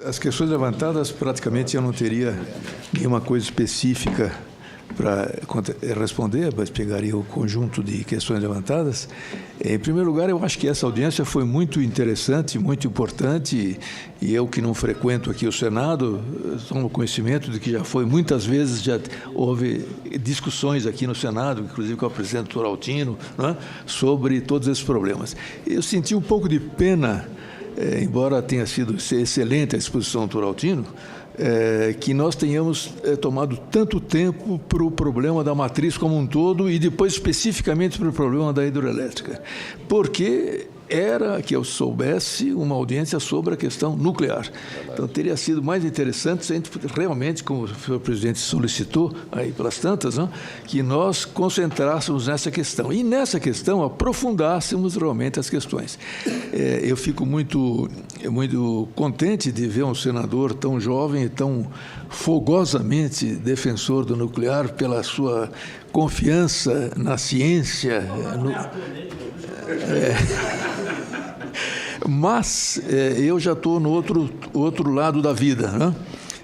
As questões levantadas, praticamente eu não teria nenhuma coisa específica para responder, mas pegaria o conjunto de questões levantadas. Em primeiro lugar, eu acho que essa audiência foi muito interessante, muito importante, e eu que não frequento aqui o Senado, tomo conhecimento de que já foi muitas vezes, já houve discussões aqui no Senado, inclusive com o presidente Dr. Altino, né, sobre todos esses problemas. Eu senti um pouco de pena, embora tenha sido excelente a exposição do Dr. Altino, que nós tenhamos tomado tanto tempo para o problema da matriz como um todo e depois especificamente para o problema da hidroelétrica, porque era que eu soubesse uma audiência sobre a questão nuclear. Então, teria sido mais interessante se a gente realmente, como o senhor presidente solicitou, aí pelas tantas, não, que nós concentrássemos nessa questão. E nessa questão aprofundássemos realmente as questões. Eu fico muito contente de ver um senador tão jovem e tão fogosamente defensor do nuclear pela sua confiança na ciência. Mas eu já estou no outro lado da vida, né?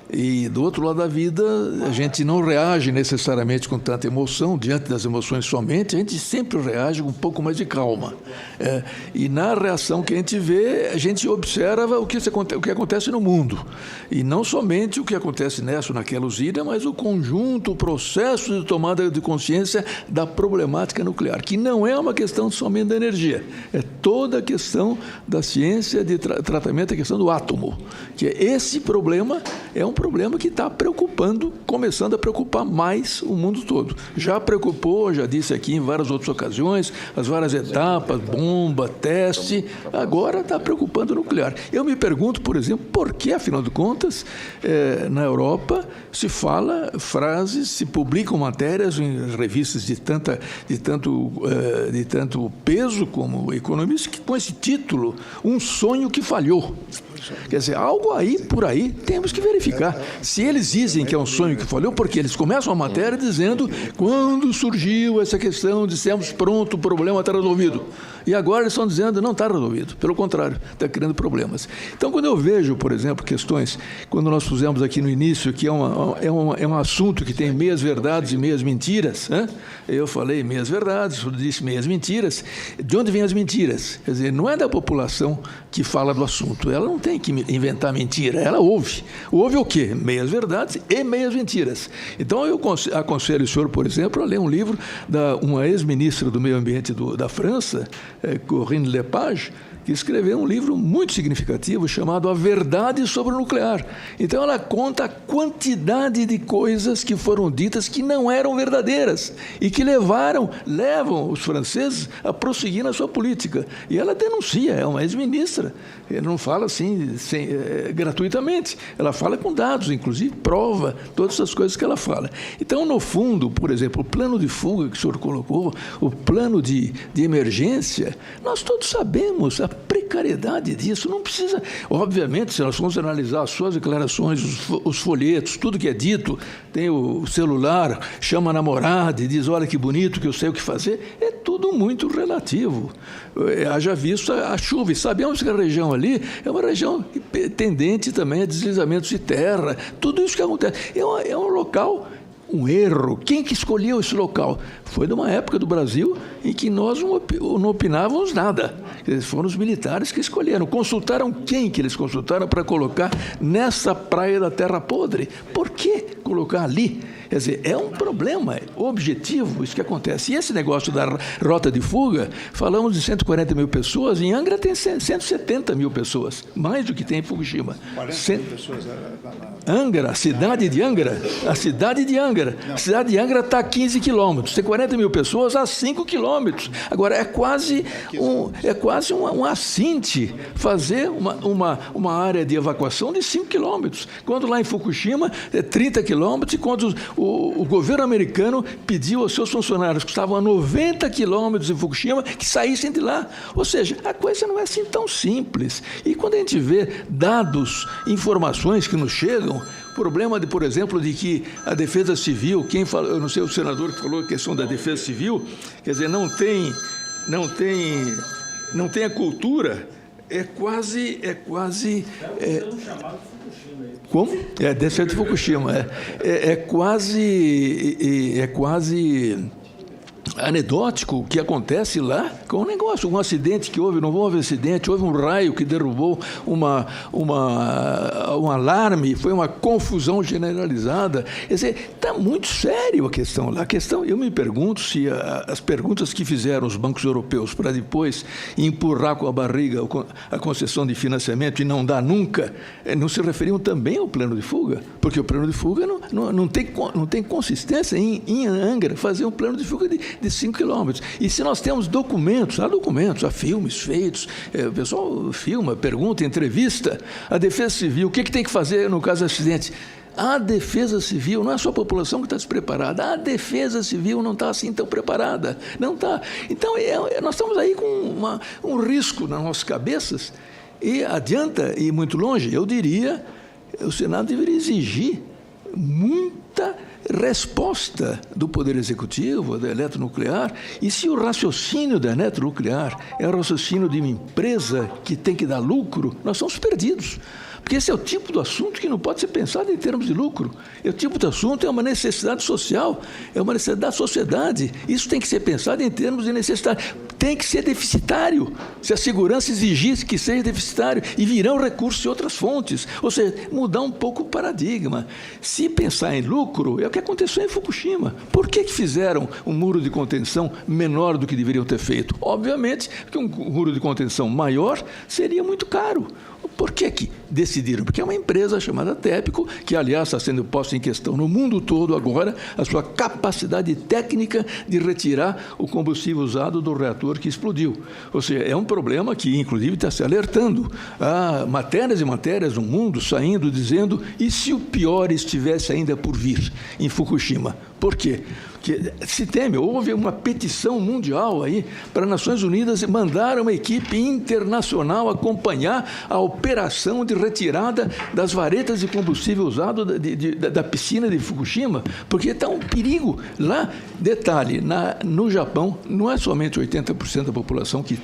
E do outro lado da vida, a gente não reage necessariamente com tanta emoção, diante das emoções somente, a gente sempre reage com um pouco mais de calma. E na reação que a gente vê, a gente observa o que acontece no mundo. E não somente o que acontece nessa ou naquela usina, mas o conjunto, o processo de tomada de consciência da problemática nuclear, que não é uma questão somente da energia, é toda a questão da ciência de tratamento, a questão do átomo, que esse problema é um problema que está começando a preocupar mais o mundo todo. Já preocupou, já disse aqui em várias outras ocasiões, as várias etapas, bomba, teste, agora está preocupando o nuclear. Eu me pergunto, por exemplo, por que, afinal de contas, na Europa se fala frases, se publicam matérias em revistas de tanto peso como Economist, que com esse título, Um Sonho que Falhou. Quer dizer, algo aí, por aí, temos que verificar. Se eles dizem que é um sonho que falhou, porque eles começam a matéria dizendo quando surgiu essa questão, dissemos, pronto, o problema está resolvido. E agora eles estão dizendo, não está resolvido. Pelo contrário, está criando problemas. Então, quando eu vejo, por exemplo, questões, quando nós pusemos aqui no início, que é um assunto que tem meias verdades e meias mentiras, né? Eu falei meias verdades, eu disse meias mentiras. De onde vêm as mentiras? Quer dizer, não é da população que fala do assunto. Ela não tem que inventar mentira, ela ouve. Ouve o quê? Meias verdades e meias mentiras. Então, eu aconselho o senhor, por exemplo, a ler um livro da uma ex-ministra do Meio Ambiente da França, Corinne Lepage, que escreveu um livro muito significativo chamado A Verdade sobre o Nuclear. Então, ela conta a quantidade de coisas que foram ditas que não eram verdadeiras e que levam os franceses a prosseguir na sua política. E ela denuncia, é uma ex-ministra. Ela não fala assim gratuitamente, ela fala com dados, inclusive prova todas essas coisas que ela fala. Então, no fundo, por exemplo, o plano de fuga que o senhor colocou, o plano de emergência, nós todos sabemos a precariedade disso. Não precisa, obviamente, se nós formos analisar as suas declarações, os folhetos, tudo que é dito, tem o celular, chama a namorada e diz, olha que bonito, que eu sei o que fazer, é tudo muito relativo. Haja visto a chuva, e sabemos que a região ali é uma região tendente também a deslizamentos de terra, tudo isso que acontece. É um local, um erro. Quem que escolheu esse local? Foi de uma época do Brasil em que nós não opinávamos nada. Foram os militares que escolheram. Consultaram quem que eles consultaram para colocar nessa praia da Terra Podre? Por que colocar ali? Quer dizer, é um problema objetivo isso que acontece. E esse negócio da rota de fuga, falamos de 140 mil pessoas, em Angra tem 170 mil pessoas, mais do que tem em Fukushima. 40 mil pessoas. Angra, a cidade de Angra. A cidade de Angra está a 15 quilômetros, tem 40 mil pessoas a 5 quilômetros. Agora, é quase um assinte fazer uma área de evacuação de 5 quilômetros, quando lá em Fukushima é 30 quilômetros, e quando o governo americano pediu aos seus funcionários que estavam a 90 quilômetros em Fukushima que saíssem de lá. Ou seja, a coisa não é assim tão simples. E quando a gente vê dados, informações que nos chegam, o problema, por exemplo, de que a defesa civil, eu não sei, o senador que falou a questão da defesa civil, quer dizer, não tem a cultura É quase como? Deve ser de Fukushima. É quase anedótico o que acontece lá com o negócio, um acidente que houve, não houve acidente, houve um raio que derrubou um alarme, foi uma confusão generalizada. Quer dizer, está muito sério a questão lá. Eu me pergunto se as perguntas que fizeram os bancos europeus para depois empurrar com a barriga a concessão de financiamento e não dar nunca, não se referiam também ao plano de fuga, porque o plano de fuga não tem consistência em Angra fazer um plano de fuga de 5 quilômetros. E se nós temos documentos, há filmes feitos, o pessoal filma, pergunta, entrevista, a Defesa Civil, o que tem que fazer no caso de acidente? A Defesa Civil, não é só a população que está despreparada, a Defesa Civil não está assim tão preparada, não está. Então, nós estamos aí com um risco nas nossas cabeças e adianta ir muito longe. Eu diria, o Senado deveria exigir muita resposta do Poder Executivo, da eletronuclear, e se o raciocínio da eletronuclear é o raciocínio de uma empresa que tem que dar lucro, nós somos perdidos. Porque esse é o tipo do assunto que não pode ser pensado em termos de lucro. O tipo de assunto é uma necessidade social, é uma necessidade da sociedade. Isso tem que ser pensado em termos de necessidade. Tem que ser deficitário, se a segurança exigir que seja deficitário, e virão recursos de outras fontes. Ou seja, mudar um pouco o paradigma. Se pensar em lucro, é o que aconteceu em Fukushima. Por que fizeram um muro de contenção menor do que deveriam ter feito? Obviamente, porque um muro de contenção maior seria muito caro. Por que decidiram? Porque é uma empresa chamada TEPCO, que, aliás, está sendo posta em questão no mundo todo agora, a sua capacidade técnica de retirar o combustível usado do reator que explodiu. Ou seja, é um problema que, inclusive, está se alertando. Há matérias e matérias no mundo saindo, dizendo, e se o pior estivesse ainda por vir em Fukushima? Por quê? Porque se teme, houve uma petição mundial aí para as Nações Unidas mandar uma equipe internacional acompanhar a operação de retirada das varetas de combustível usado da piscina de Fukushima, porque está um perigo lá. Detalhe, no Japão, não é somente 80% da população que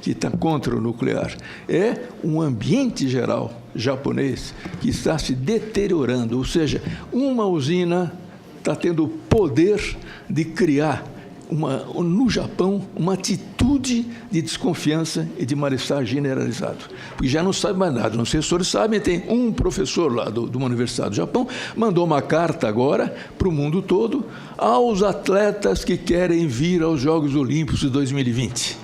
está contra o nuclear, é um ambiente geral japonês que está se deteriorando, ou seja, uma usina está tendo o poder de criar, no Japão, uma atitude de desconfiança e de mal-estar generalizado. Porque já não sabe mais nada. Não sei se os senhores sabem, tem um professor lá de uma universidade do Japão, mandou uma carta agora para o mundo todo aos atletas que querem vir aos Jogos Olímpicos de 2020,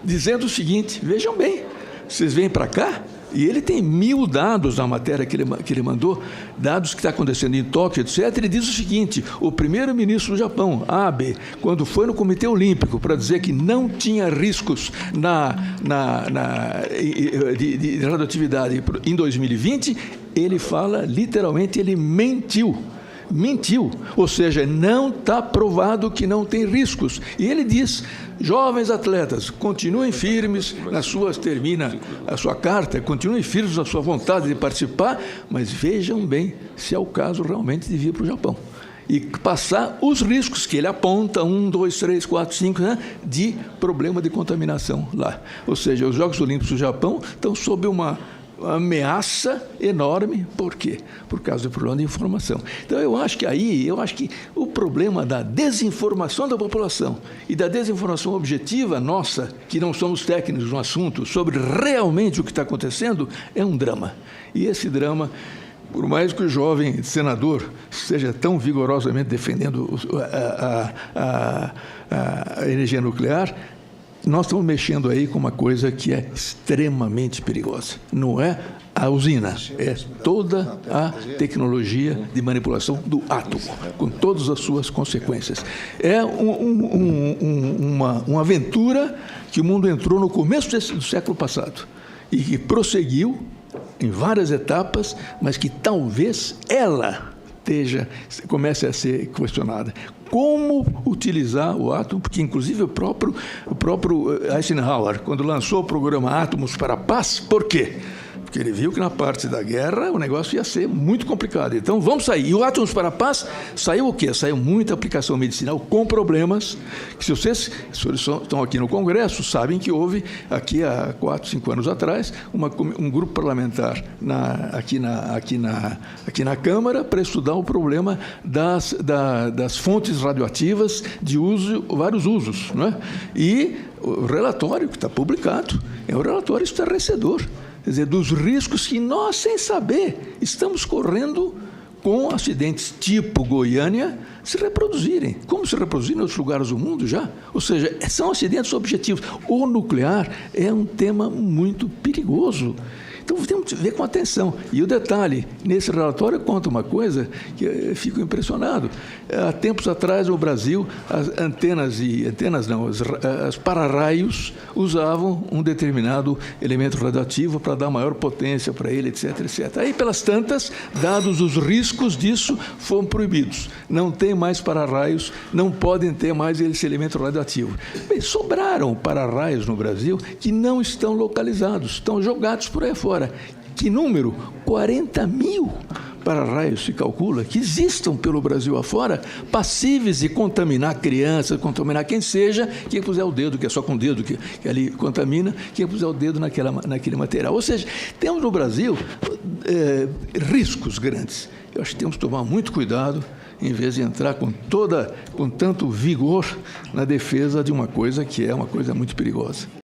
dizendo o seguinte: vejam bem, vocês vêm para cá? E ele tem 1000 dados na matéria que ele mandou, dados que está acontecendo em Tóquio, etc. Ele diz o seguinte: o primeiro-ministro do Japão, Abe, quando foi no Comitê Olímpico para dizer que não tinha riscos de radioatividade em 2020, ele fala, literalmente, ele mentiu, ou seja, não está provado que não tem riscos. E ele diz: jovens atletas, continuem firmes termina a sua carta, continuem firmes na sua vontade de participar, mas vejam bem se é o caso realmente de vir para o Japão e passar os riscos que ele aponta, 1, 2, 3, 4, 5, né, de problema de contaminação lá. Ou seja, os Jogos Olímpicos do Japão estão sob uma ameaça enorme. Por quê? Por causa do problema de informação. Então, eu acho que o problema da desinformação da população e da desinformação objetiva nossa, que não somos técnicos no assunto, sobre realmente o que está acontecendo, é um drama. E esse drama, por mais que o jovem senador esteja tão vigorosamente defendendo a energia nuclear, nós estamos mexendo aí com uma coisa que é extremamente perigosa. Não é a usina, é toda a tecnologia de manipulação do átomo, com todas as suas consequências. É uma aventura que o mundo entrou no começo do século passado e que prosseguiu em várias etapas, mas que talvez ela comece a ser questionada. Como utilizar o átomo, porque inclusive o próprio Eisenhower, quando lançou o programa Átomos para a Paz, por quê? porque ele viu que na parte da guerra o negócio ia ser muito complicado. Então, vamos sair. E o Átomos para a Paz saiu o quê? Saiu muita aplicação medicinal com problemas, que se vocês estão aqui no Congresso, sabem que houve, aqui há 4, 5 anos atrás, um grupo parlamentar aqui na Câmara para estudar o problema das fontes radioativas de vários usos. Não é? E o relatório que está publicado é um relatório estarrecedor. Quer dizer, dos riscos que nós, sem saber, estamos correndo com acidentes tipo Goiânia se reproduzirem, como se reproduzirem em outros lugares do mundo já. Ou seja, são acidentes objetivos. O nuclear é um tema muito perigoso. Então, temos que ver com atenção. E o detalhe, nesse relatório conta uma coisa que eu fico impressionado. Há tempos atrás, no Brasil, os para-raios usavam um determinado elemento radioativo para dar maior potência para ele, etc, etc. Aí, pelas tantas, dados os riscos disso, foram proibidos. Não tem mais para-raios, não podem ter mais esse elemento radioativo. Bem, sobraram para-raios no Brasil que não estão localizados, estão jogados por aí fora. Que número? 40 mil para-raios se calcula que existam pelo Brasil afora, passíveis de contaminar crianças, contaminar quem seja, quem puser o dedo, que é só com o dedo que ali contamina, quem puser o dedo naquele material. Ou seja, temos no Brasil riscos grandes. Eu acho que temos que tomar muito cuidado, em vez de entrar com tanto vigor na defesa de uma coisa que é uma coisa muito perigosa.